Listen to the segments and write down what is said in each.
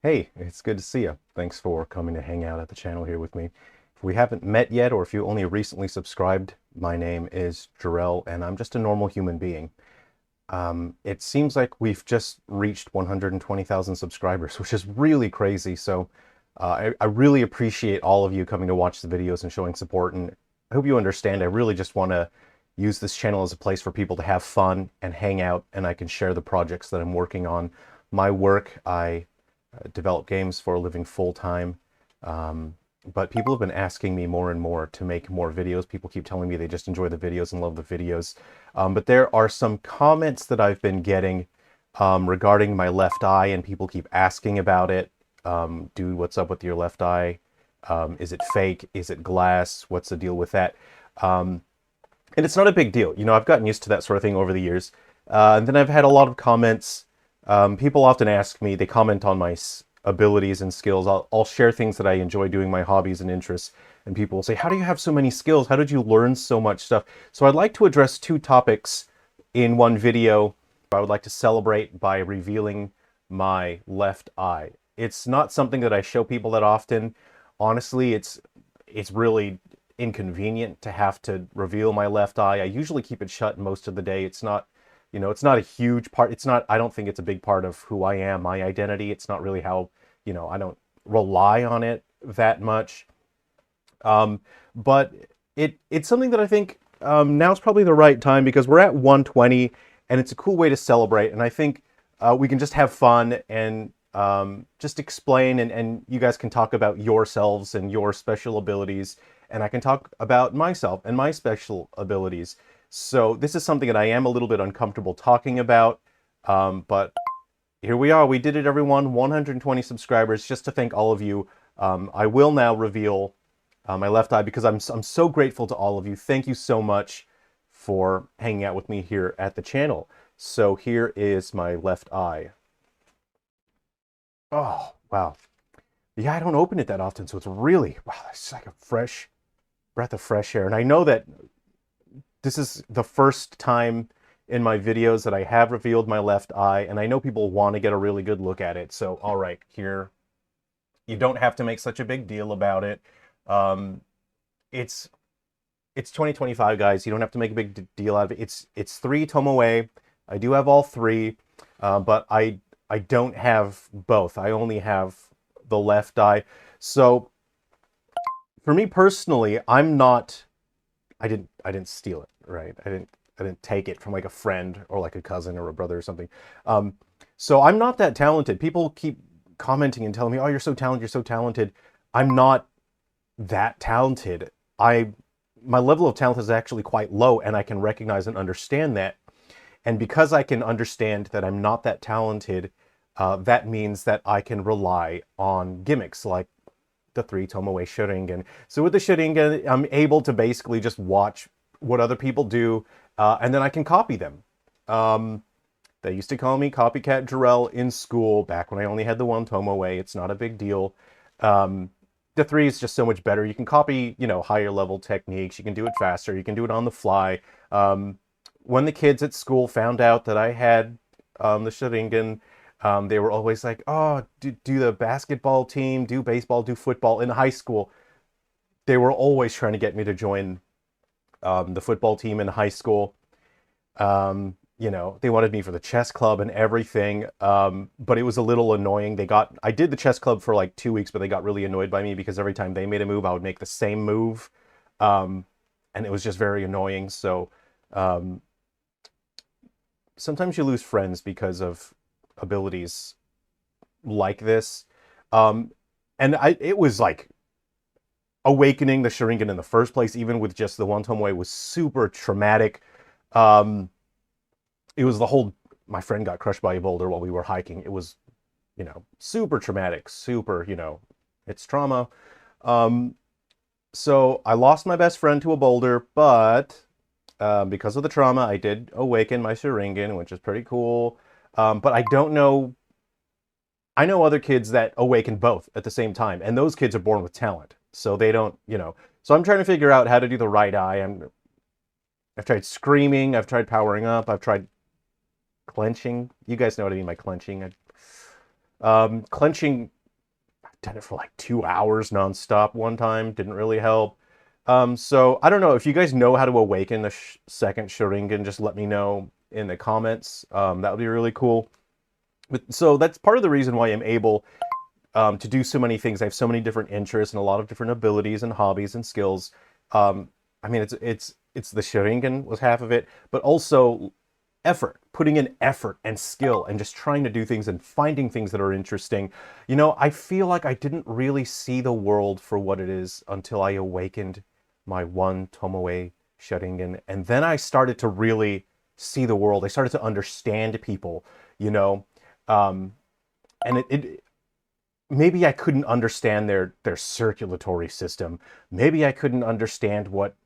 Hey, it's good to see you. Thanks for coming to hang out at the channel here with me. If we haven't met yet, or if you only recently subscribed, my name is Jarrell, and I'm just a normal human being. It seems like we've just reached 120,000 subscribers, which is really crazy. So I really appreciate all of you coming to watch the videos and showing support. And I hope you understand, I really just want to use this channel as a place for people to have fun and hang out, and I can share the projects that I'm working on. My work, I develop games for a living full-time. But people have been asking me more and more to make more videos. People keep telling me they just enjoy the videos and love the videos. But there are some comments that I've been getting regarding my left eye, and people keep asking about it. Dude, what's up with your left eye? Is it fake? Is it glass? What's the deal with that? And it's not a big deal. You know, I've gotten used to that sort of thing over the years. And then I've had a lot of comments. People often ask me, they comment on my abilities and skills. I'll share things that I enjoy doing, my hobbies and interests, and people will say, how do you have so many skills? How did you learn so much stuff? So I'd like to address two topics in one video. I would like to celebrate by revealing my left eye. It's not something that I show people that often. Honestly, it's really inconvenient to have to reveal my left eye. I usually keep it shut most of the day. It's not, you know, it's not a huge part. It's not, I don't think it's a big part of who I am, my identity. It's not really how, you know, I don't rely on it that much. But it's something that I think now's probably the right time, because we're at 120 and it's a cool way to celebrate. And I think we can just have fun and just explain, and you guys can talk about yourselves and your special abilities, and I can talk about myself and my special abilities. So this is something that I am a little bit uncomfortable talking about, but here we are. We did it, everyone. 120 subscribers. Just to thank all of you, I will now reveal my left eye, because I'm so grateful to all of you. Thank you so much for hanging out with me here at the channel. So here is my left eye. Oh, wow. Yeah, I don't open it that often, so it's really, wow, it's like a fresh breath of fresh air. And I know that this is the first time in my videos that I have revealed my left eye, and I know people want to get a really good look at it. So, all right, here, you don't have to make such a big deal about it. Um, it's 2025, guys. You don't have to make a big deal out of it. It's 3 Tomoe. I do have all 3, but I don't have both. I only have the left eye. So for me personally, I'm not, I didn't steal it, right? I didn't take it from like a friend or like a cousin or a brother or something. So I'm not that talented. People keep commenting and telling me, "Oh, you're so talented, you're so talented." I'm not that talented. My level of talent is actually quite low, and I can recognize and understand that. And because I can understand that I'm not that talented, that means that I can rely on gimmicks like the 3 Tomoe Sharingan. So with the Sharingan, I'm able to basically just watch what other people do, and then I can copy them. They used to call me Copycat Jarrell in school back when I only had the 1 Tomoe. It's not a big deal. The 3 is just so much better. You can copy, you know, higher level techniques. You can do it faster. You can do it on the fly. When the kids at school found out that I had the Sharingan, they were always like, "Oh, do the basketball team, do baseball, do football." In high school, they were always trying to get me to join the football team in high school. You know, they wanted me for the chess club and everything, but it was a little annoying. I did the chess club for like 2 weeks, but they got really annoyed by me because every time they made a move, I would make the same move, and it was just very annoying. So sometimes you lose friends because of abilities like this. And it was like awakening the Sharingan in the first place, even with just the 1 Tomoe, was super traumatic. It was the whole, my friend got crushed by a boulder while we were hiking. It was, you know, super traumatic, super, you know, it's trauma. So I lost my best friend to a boulder, but because of the trauma, I did awaken my Sharingan, which is pretty cool. But I don't know. I know other kids that awaken both at the same time, and those kids are born with talent. So they don't, you know. So I'm trying to figure out how to do the right eye. I've tried screaming, I've tried powering up, I've tried clenching. You guys know what I mean by clenching. Clenching, I've done it for like 2 hours nonstop one time. Didn't really help. So I don't know if you guys know how to awaken the second Sharingan. Just let me know in the comments. That would be really cool. So that's part of the reason why I'm able to do so many things. I have so many different interests and a lot of different abilities and hobbies and skills. I mean, it's the Sharingan was half of it, but also effort, putting in effort and skill and just trying to do things and finding things that are interesting. You know, I feel like I didn't really see the world for what it is until I awakened my one Tomoe Sharingan. And then I started to really see the world. I started to understand people, you know. Um, and it maybe I couldn't understand their circulatory system. Maybe I couldn't understand what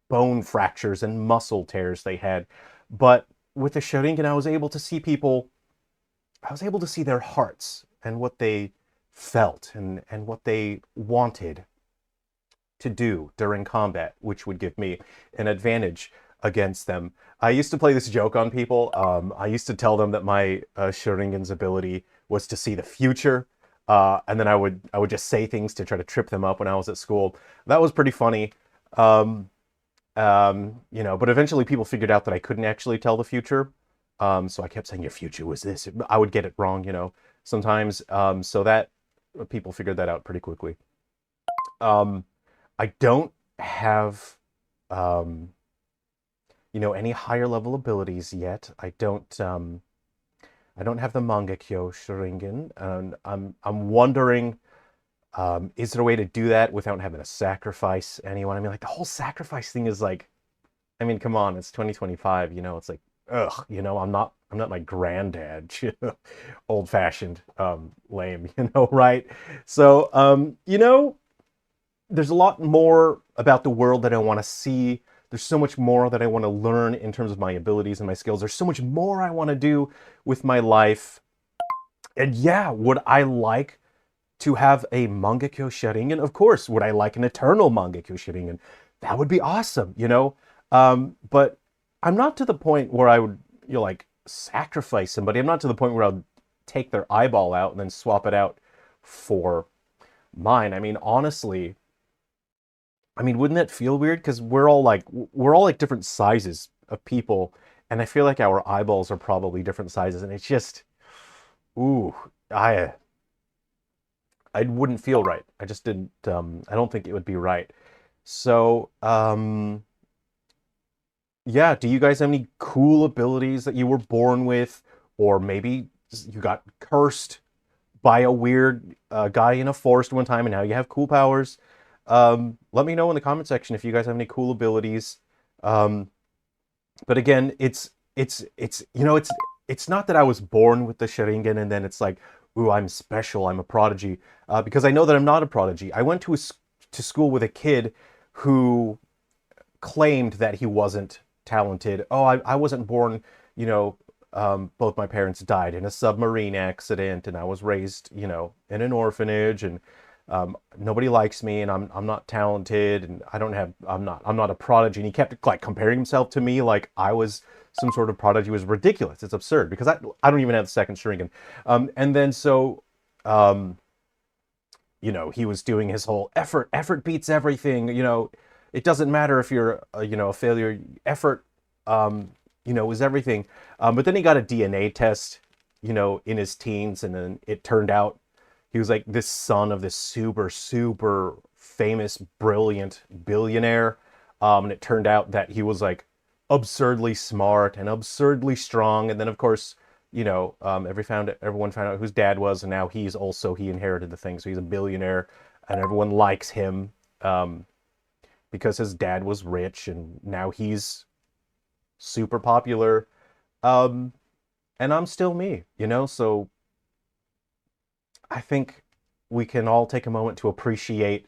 bone fractures and muscle tears they had. But with the Sharingan, I was able to see people, I was able to see their hearts and what they felt and what they wanted to do during combat, which would give me an advantage against them. I used to play this joke on people. I used to tell them that my Sharingan's ability was to see the future. And then I would just say things to try to trip them up when I was at school. That was pretty funny. You know, but eventually people figured out that I couldn't actually tell the future. So I kept saying your future was this. I would get it wrong, you know, sometimes. So that people figured that out pretty quickly. Um, I don't have, um, you know, any higher level abilities yet. I don't have the Mangekyo Sharingan, and I'm wondering, is there a way to do that without having to sacrifice anyone? I mean, like the whole sacrifice thing is like, I mean, come on, it's 2025, you know, it's like, ugh, you know, I'm not my granddad, old fashioned, lame, you know, right? So, you know, there's a lot more about the world that I want to see. There's so much more that I want to learn in terms of my abilities and my skills. There's so much more I want to do with my life. And yeah, would I like to have a Mangekyo Sharingan? Of course. Would I like an eternal Mangekyo Sharingan? That would be awesome, you know? But I'm not to the point where I would, you know, like sacrifice somebody. I'm not to the point where I'll take their eyeball out and then swap it out for mine. I mean, honestly, I mean, wouldn't that feel weird? Because we're all like different sizes of people, and I feel like our eyeballs are probably different sizes, and it's just, ooh, I wouldn't feel right. I just didn't. I don't think it would be right. So, yeah. Do you guys have any cool abilities that you were born with, or maybe you got cursed by a weird guy in a forest one time, and now you have cool powers? Let me know in the comment section if you guys have any cool abilities. Um, but again, it's you know it's not that I was born with the Sharingan and then it's like, ooh, I'm special, I'm a prodigy, because I know that I'm not a prodigy. I went to school with a kid who claimed that he wasn't talented. Oh, I wasn't born, you know, both my parents died in a submarine accident, and I was raised, you know, in an orphanage, and nobody likes me, and I'm not talented, and I'm not a prodigy. And he kept like comparing himself to me like I was some sort of prodigy. It was ridiculous. It's absurd because I don't even have the second Sharingan. And then so um, you know, he was doing his whole effort beats everything, you know, it doesn't matter if you're you know, a failure, effort you know, was everything. But then he got a DNA test, you know, in his teens, and then it turned out he was like this son of this super famous brilliant billionaire. And it turned out that he was like absurdly smart and absurdly strong. And then of course, you know, everyone found out whose dad was, and now he inherited the thing, so he's a billionaire, and everyone likes him because his dad was rich, and now he's super popular. Um, and I'm still me, you know. So I think we can all take a moment to appreciate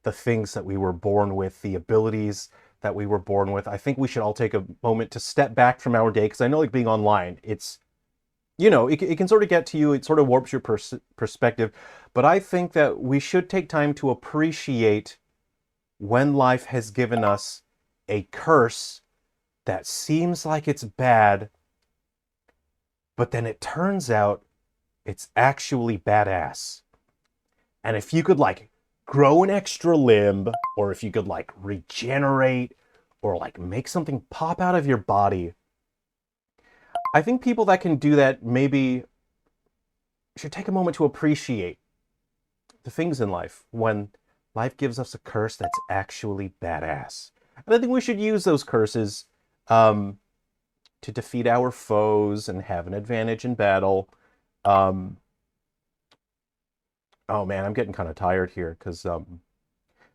the things that we were born with, the abilities that we were born with. I think we should all take a moment to step back from our day, because I know, like, being online, it's, you know, it can sort of get to you, it sort of warps your perspective. But I think that we should take time to appreciate when life has given us a curse that seems like it's bad, but then it turns out It's actually badass. And if you could like grow an extra limb, or if you could like regenerate, or like make something pop out of your body, I think people that can do that maybe should take a moment to appreciate the things in life when life gives us a curse that's actually badass. And I think we should use those curses to defeat our foes and have an advantage in battle. Oh man, I'm getting kind of tired here because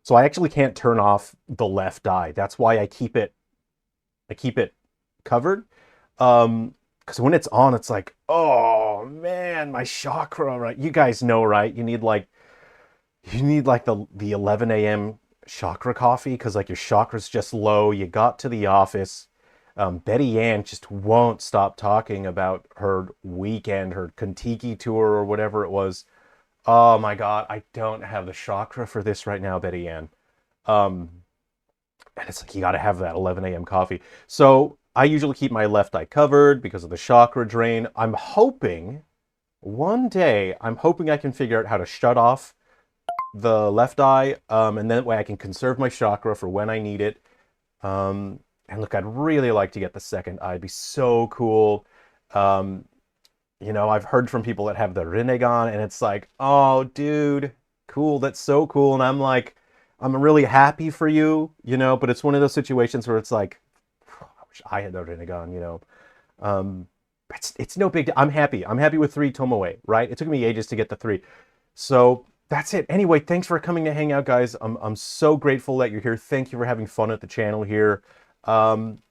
so I actually can't turn off the left eye. That's why I keep it covered. Because when it's on, it's like, oh man, my chakra, right? You guys know, right? You need like the 11 a.m. chakra coffee because like your chakra's just low. You got to the office. Betty Ann just won't stop talking about her weekend, her Kentucky tour or whatever it was. Oh my God, I don't have the chakra for this right now, Betty Ann. And it's like, you got to have that 11 a.m. coffee. So I usually keep my left eye covered because of the chakra drain. I'm hoping one day, I can figure out how to shut off the left eye. And that way I can conserve my chakra for when I need it. And look, I'd really like to get the second eye. It'd be so cool. You know, I've heard from people that have the Rinnegan, and it's like, oh, dude, cool. That's so cool. And I'm like, I'm really happy for you, you know, but it's one of those situations where it's like, I wish I had the Rinnegan, you know. It's no big deal. I'm happy. I'm happy with 3 Tomoe, right? It took me ages to get the 3. So that's it. Anyway, thanks for coming to hang out, guys. I'm so grateful that you're here. Thank you for having fun at the channel here. And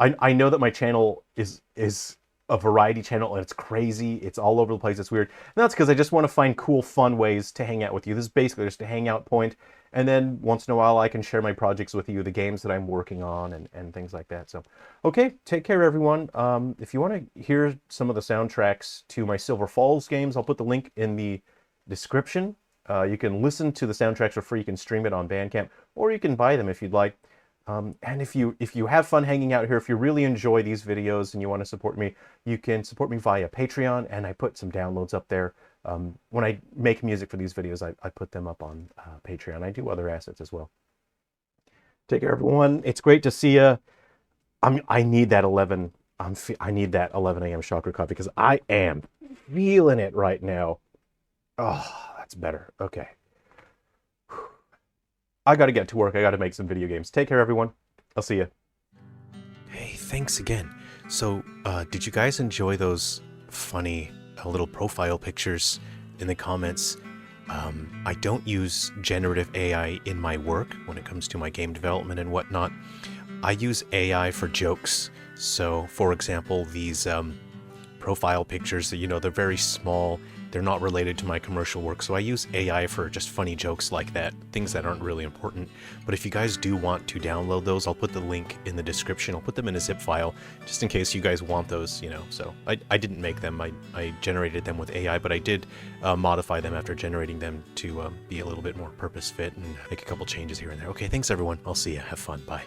I know that my channel is a variety channel, and it's crazy. It's all over the place. It's weird. And that's because I just want to find cool, fun ways to hang out with you. This is basically just a hangout point. And then once in a while, I can share my projects with you, the games that I'm working on and things like that. So, okay, take care, everyone. If you want to hear some of the soundtracks to my Silver Falls games, I'll put the link in the description. You can listen to the soundtracks for free. You can stream it on Bandcamp, or you can buy them if you'd like. And if you have fun hanging out here, if you really enjoy these videos and you want to support me, you can support me via Patreon, and I put some downloads up there. When I make music for these videos, I put them up on Patreon. I do other assets as well. Take care, everyone. It's great to see you. I need that 11. I need that 11 a.m. chakra coffee because I am feeling it right now. Oh, that's better. Okay. I got to get to work. I got to make some video games. Take care, everyone. I'll see you. Hey, thanks again. So, did you guys enjoy those funny little profile pictures in the comments? I don't use generative AI in my work when it comes to my game development and whatnot. I use AI for jokes. So, for example, these profile pictures that, you know, they're very small. They're not related to my commercial work, so I use AI for just funny jokes like that, things that aren't really important. But if you guys do want to download those, I'll put the link in the description. I'll put them in a zip file, just in case you guys want those, you know. So I didn't make them, I generated them with AI, but I did modify them after generating them to be a little bit more purpose fit and make a couple changes here and there. Okay, thanks everyone. I'll see ya. Have fun. Bye.